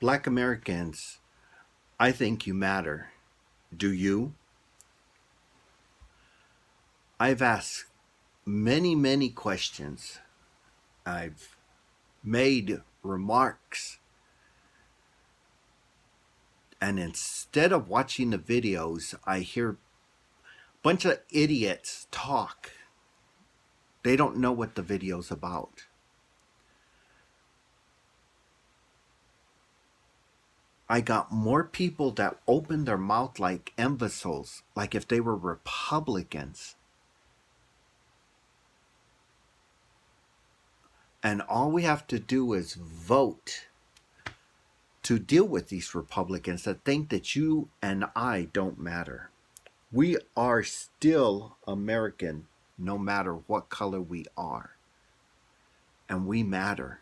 Black Americans, I think you matter. Do you? I've asked many, many questions. I've made remarks. And instead of watching the videos, I hear a bunch of idiots talk. They don't know what the video's about. I got more people that opened their mouth like imbeciles, like if they were Republicans. And all we have to do is vote to deal with these Republicans that think that you and I don't matter. We are still American no matter what color we are. And we matter.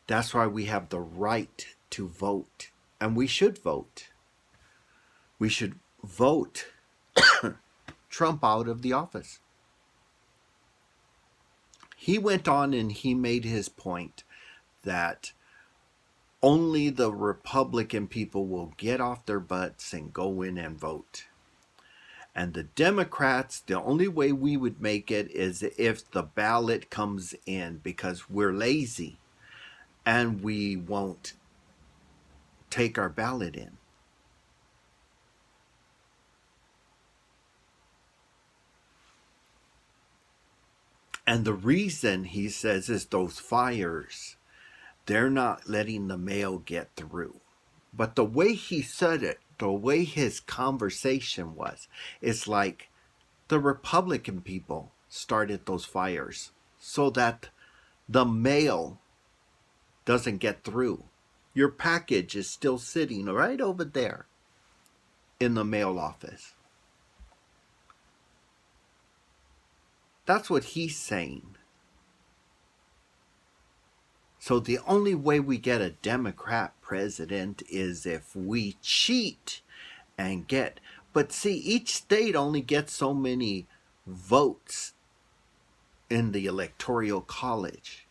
That's why we have the right to vote. And we should vote. We should vote Trump out of the office. He went on and he made his point that only the Republican people will get off their butts and go in and vote. And the Democrats, the only way we would make it is if the ballot comes in, because we're lazy and we won't take our ballot in. And the reason, he says, is those fires. They're not letting the mail get through. But the way he said it, the way his conversation was, it's like the Republican people started those fires so that the mail doesn't get through. Your package is still sitting right over there in the mail office. That's what he's saying. So the only way we get a Democrat president is if we cheat and get... But see, each state only gets so many votes in the Electoral College.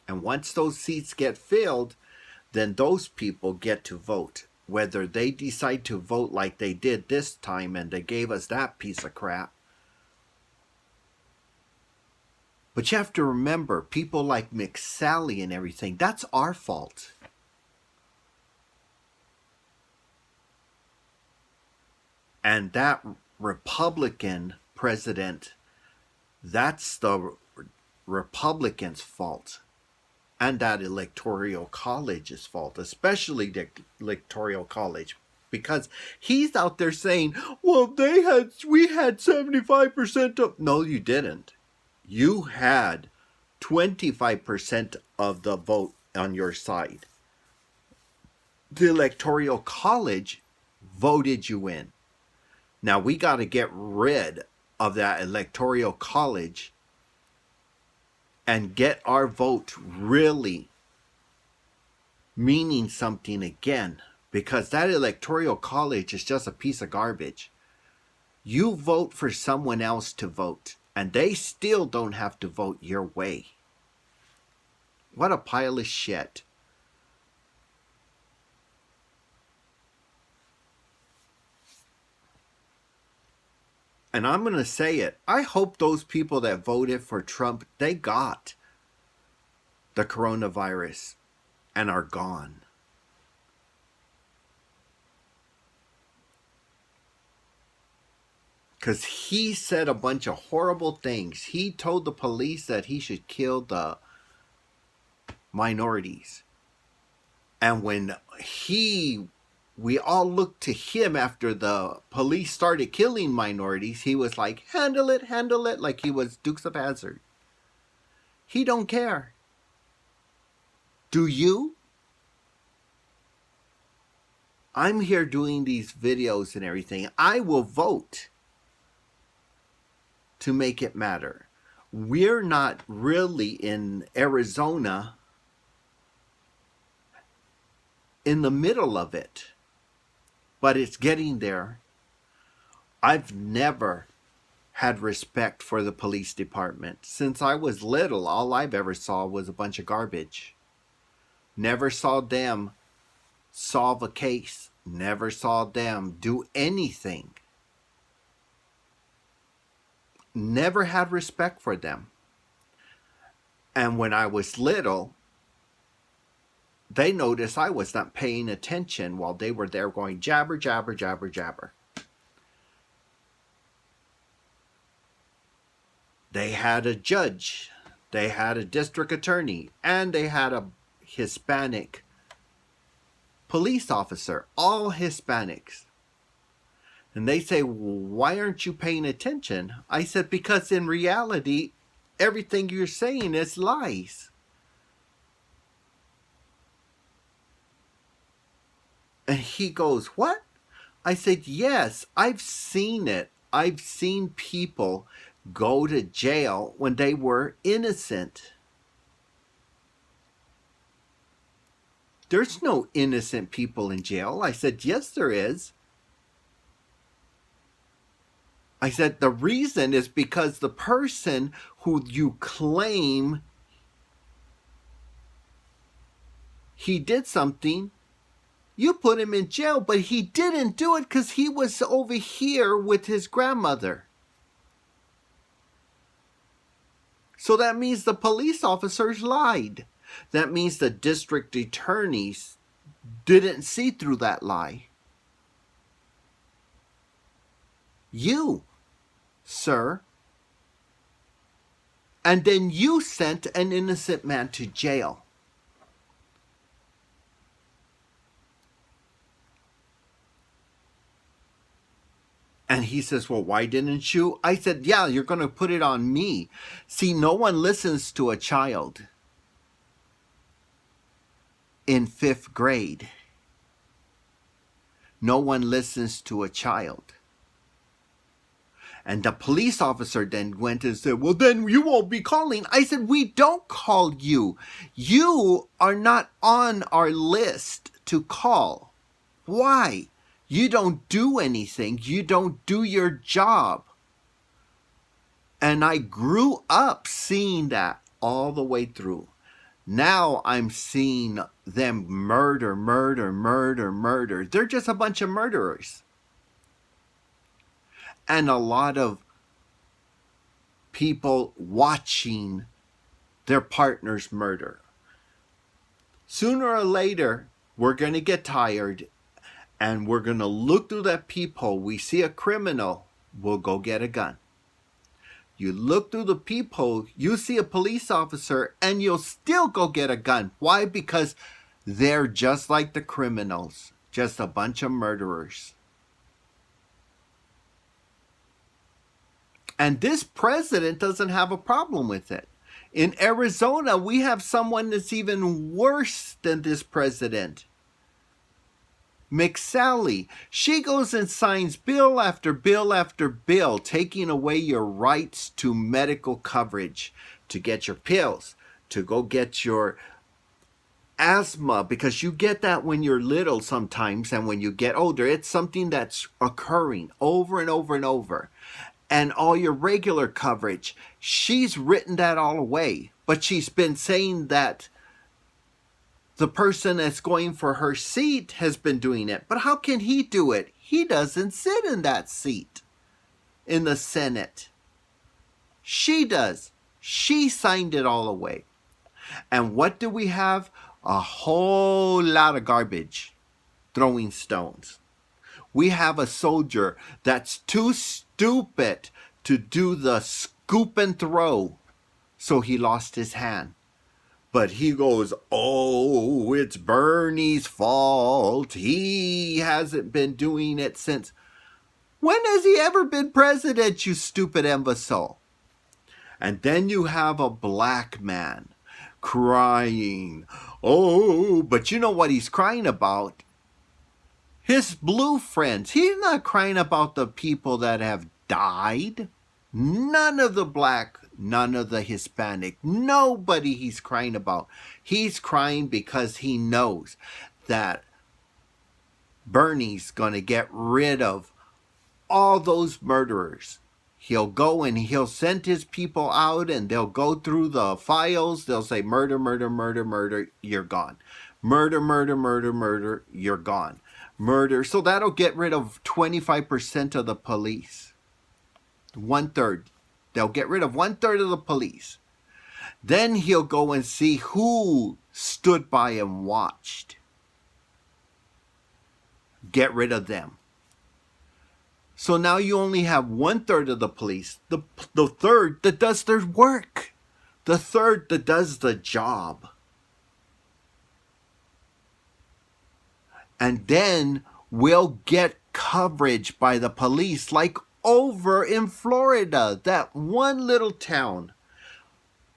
And once those seats get filled, then those people get to vote. Whether they decide to vote like they did this time and they gave us that piece of crap. But you have to remember, people like McSally and everything, that's our fault. And that Republican president, that's the Republicans' fault. And that Electoral College's fault, especially the Electoral College. Because he's out there saying, well, we had 75% of... No, you didn't. You had 25% of the vote on your side. The Electoral College voted you in. Now, we got to get rid of that Electoral College and get our vote really meaning something again. Because that Electoral College is just a piece of garbage. You vote for someone else to vote, and they still don't have to vote your way. What a pile of shit. And I'm going to say it. I hope those people that voted for Trump, they got the coronavirus and are gone. Because he said a bunch of horrible things. He told the police that he should kill the minorities. And when we all looked to him after the police started killing minorities, he was like, handle it, like he was Dukes of Hazzard. He don't care. Do you? I'm here doing these videos and everything. I will vote to make it matter. We're not really in Arizona in the middle of it, but it's getting there. I've never had respect for the police department. Since I was little, all I've ever saw was a bunch of garbage. Never saw them solve a case. Never saw them do anything. Never had respect for them. And when I was little, they noticed I was not paying attention while they were there going jabber, jabber, jabber, jabber. They had a judge, they had a district attorney, and they had a Hispanic police officer, all Hispanics. And they say, why aren't you paying attention? I said, because in reality, everything you're saying is lies. And he goes, what? I said, yes, I've seen it. I've seen people go to jail when they were innocent. There's no innocent people in jail. I said, yes, there is. I said, the reason is because the person who you claim he did something, you put him in jail, but he didn't do it because he was over here with his grandmother. So that means the police officers lied. That means the district attorneys didn't see through that lie. You, sir. And then you sent an innocent man to jail. And he says, well, why didn't you? I said, yeah, you're going to put it on me. See, no one listens to a child in 5th grade. No one listens to a child. And the police officer then went and said, well, then you won't be calling. I said, we don't call you. You are not on our list to call. Why? You don't do anything. You don't do your job. And I grew up seeing that all the way through. Now I'm seeing them murder. They're just a bunch of murderers. And a lot of people watching their partners murder. Sooner or later, we're going to get tired and we're going to look through that peephole. We see a criminal, we'll go get a gun. You look through the peephole, you see a police officer, and you'll still go get a gun. Why? Because they're just like the criminals, just a bunch of murderers. And this president doesn't have a problem with it. In Arizona, we have someone that's even worse than this president. McSally. She goes and signs bill after bill after bill, taking away your rights to medical coverage, to get your pills, to go get your asthma, because you get that when you're little sometimes, and when you get older, it's something that's occurring over and over and over. And all your regular coverage, she's written that all away. But she's been saying that the person that's going for her seat has been doing it. But how can he do it? He doesn't sit in that seat in the Senate. She does. She signed it all away. And what do we have? A whole lot of garbage throwing stones. We have a soldier that's too stupid to do the scoop and throw, so he lost his hand. But he goes, oh, it's Bernie's fault. He hasn't been doing it since. When has he ever been president, you stupid imbecile? And then you have a black man crying. Oh, but you know what he's crying about? His blue friends. He's not crying about the people that have died. None of the black, none of the Hispanic, nobody he's crying about. He's crying because he knows that Bernie's going to get rid of all those murderers. He'll go and he'll send his people out and they'll go through the files. They'll say murder, murder, murder, murder, you're gone. Murder, murder, murder, murder, you're gone. Murder. So that'll get rid of 25% of the police. 1/3. They'll get rid of 1/3 of the police. Then he'll go and see who stood by and watched. Get rid of them. So now you only have 1/3 of the police. The third that does their work. The third that does the job. And then we'll get coverage by the police like over in Florida. That one little town.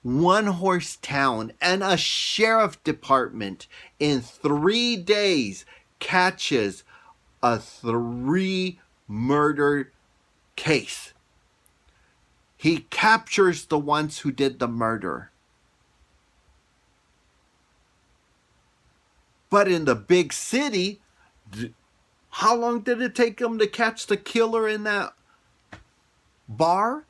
One horse town and a sheriff department in 3 days catches a 3 murder case. He captures the ones who did the murder. But in the big city, how long did it take them to catch the killer in that bar?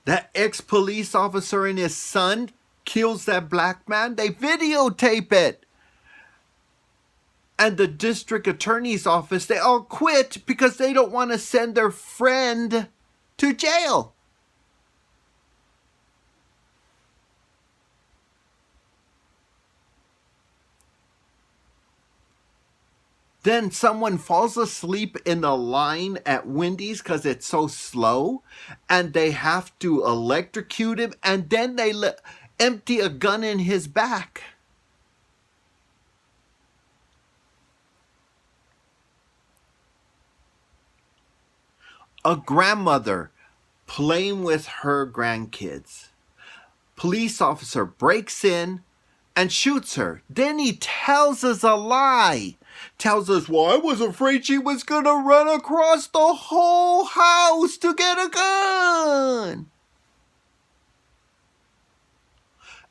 That ex-police officer and his son kills that black man. They videotape it. And the district attorney's office, they all quit because they don't want to send their friend to jail. Then someone falls asleep in the line at Wendy's because it's so slow, and they have to electrocute him, and then they empty a gun in his back. A grandmother playing with her grandkids. Police officer breaks in and shoots her. Then he tells us a lie. Tells us, well, I was afraid she was going to run across the whole house to get a gun.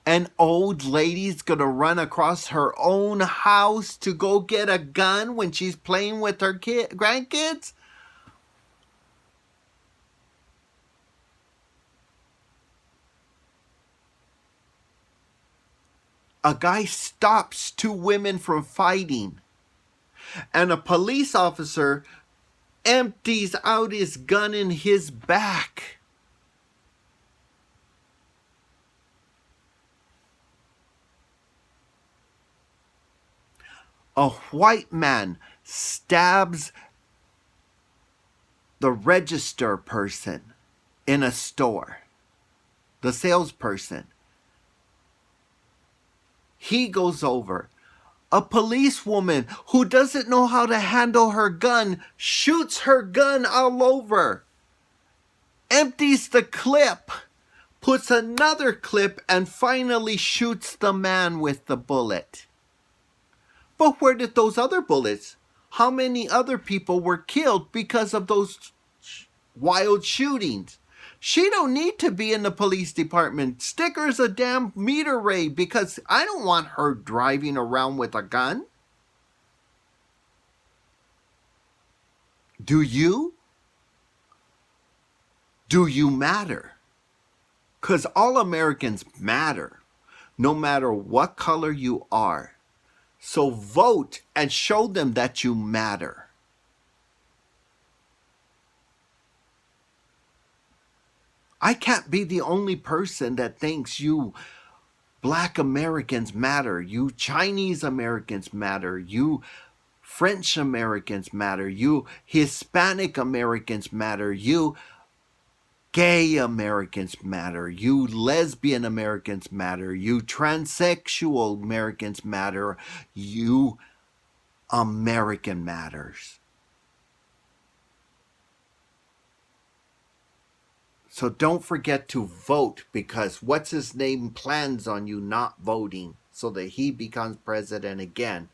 An old lady's going to run across her own house to go get a gun when she's playing with her grandkids? A guy stops 2 women from fighting. And a police officer empties out his gun in his back. A white man stabs the register person in a store, the salesperson. He goes over. A policewoman who doesn't know how to handle her gun shoots her gun all over, empties the clip, puts another clip, and finally shoots the man with the bullet. But where did those other bullets? How many other people were killed because of those wild shootings? She don't need to be in the police department. Stick her as a damn meter maid because I don't want her driving around with a gun. Do you? Do you matter? Because all Americans matter, no matter what color you are. So vote and show them that you matter. I can't be the only person that thinks you Black Americans matter, you Chinese Americans matter, you French Americans matter, you Hispanic Americans matter, you gay Americans matter, you lesbian Americans matter, you transsexual Americans matter, you American matters. So don't forget to vote because what's his name plans on you not voting so that he becomes president again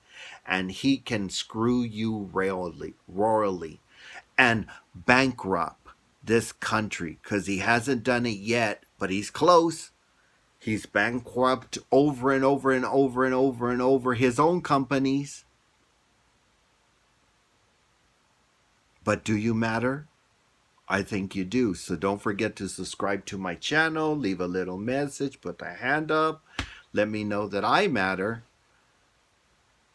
and he can screw you royally and bankrupt this country because he hasn't done it yet, but he's close. He's bankrupt over and over and over and over and over his own companies. But do you matter? I think you do. So don't forget to subscribe to my channel, leave a little message, put the hand up, let me know that I matter.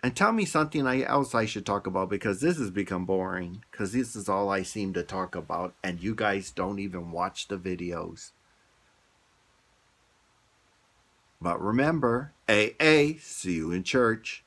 And tell me something else I should talk about, because this has become boring. Because this is all I seem to talk about, and you guys don't even watch the videos. But remember, AA, see you in church.